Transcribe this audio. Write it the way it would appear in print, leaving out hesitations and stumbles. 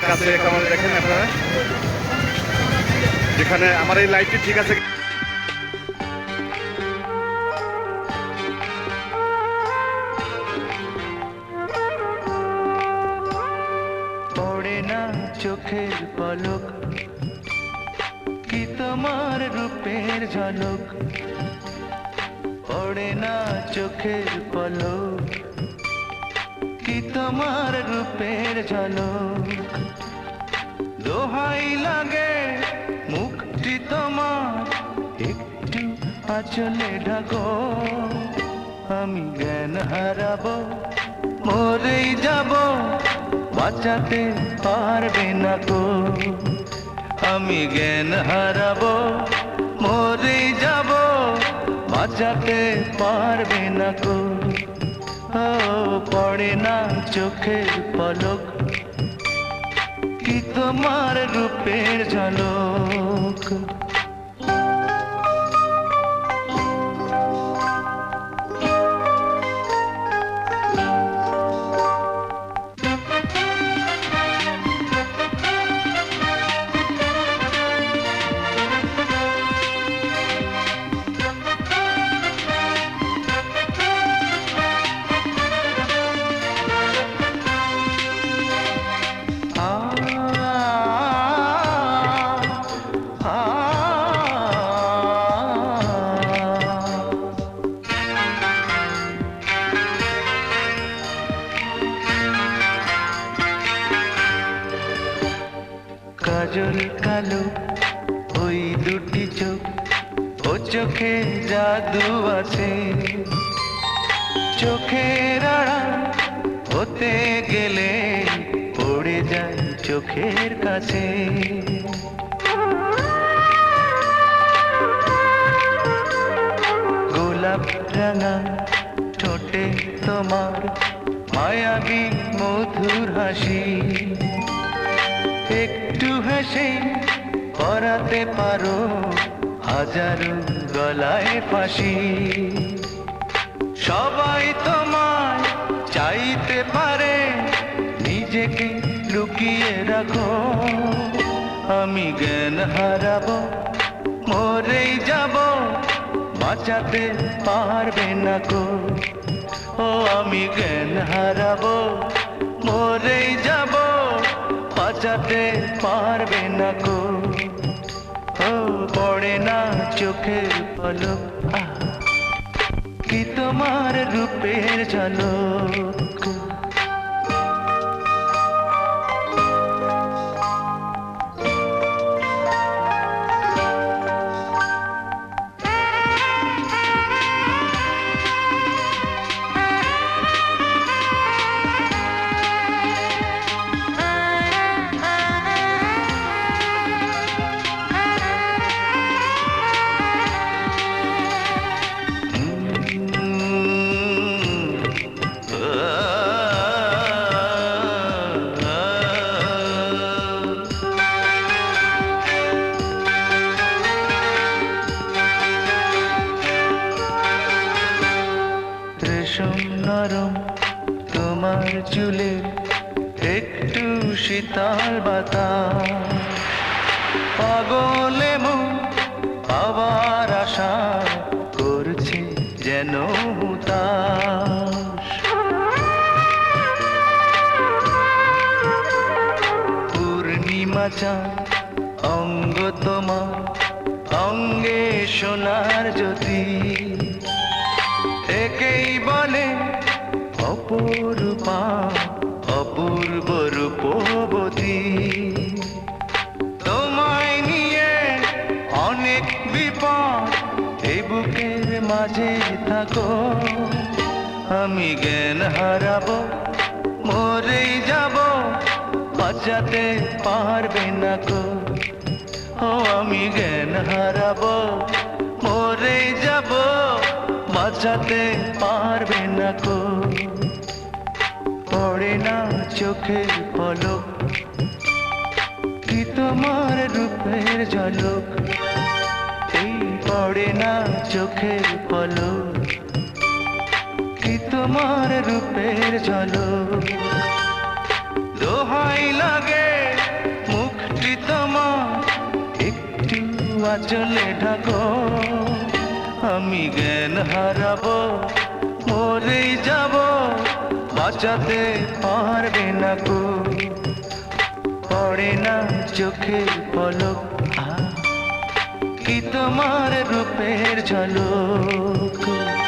কাছে ক্যামেরা দেখেন আপনারা, যেখানে আমার এই লাইটটি ঠিক আছে। পড়ে না চোখের পলক, কি তোমার রূপের ঝলক। পড়ে না চোখের পলক, কি তোমার রূপের ঝলক। দোহাই লাগে মুখটি তোমার, একটু আঁচলে ঢাকো। আমি জ্ঞান হারাবো, মরেই যাব, বাঁচাতে পারবে না গো। আমি জ্ঞান হারাবো, মরেই যাব, বাঁচাতে পারবে না গো। ও পড়ে না চোখের পলক, কি তোমার রূপের ঝলক। কাজল কালো ওই দুটি চোখ, ও চোখে জাদু আছে। চোখের আড়াল হতে গেলে পড়ে যায় চোখের কাছে। গোলাপ রাঙা ঠোঁটে তোমার মায়াবী মধুর হাসি। একটু হেসে পরাতে পারো হাজারো গলায় ফাঁসি। সবাই তোমায় চাইতে পারে, নিজেকে লুকিয়ে রাখো। আমি জ্ঞান হারাবো, মরেই যাব, বাঁচাতে পারবে না গো। ও আমি জ্ঞান হারাবো, মরেই যাব, বাঁচাতে পারবে না গো। ও পড়ে না চোখের পলক, কি তোমার রূপের ঝলক। রেশম নরম তোমার চুলের একটু শীতল বাতাস। পাগলে মন পাওয়ার আশা করছে যেন হুতাশ। পূর্ণিমা চাঁদ অঙ্গ তোমার, অঙ্গে সোনার জ্যোতি। একেই বলে অপরূপা, অপূর্ব রূপবতী। তোমায় নিয়ে অনেক বিপদ, এই বুকের মাঝে থাকো। আমি জ্ঞান হারাবো, মরেই যাব, বাঁচাতে পারবে না গো। ও আমি জ্ঞান হারাবো, মরেই যাব, বাঁচাতে পারবে না গো। পড়ে না চোখের পলক, কি তোমার রূপের ঝলক। এই পড়ে না চোখের পলক, কি তোমার রূপের ঝলক। দোহাই লাগে আঁচলে ঢাকো, আমি জ্ঞান হারাবো, মরেই যাব, বাঁচাতে পারবে না কো। পড়ে না চোখের পলক, কি তোমার রূপের ঝলক।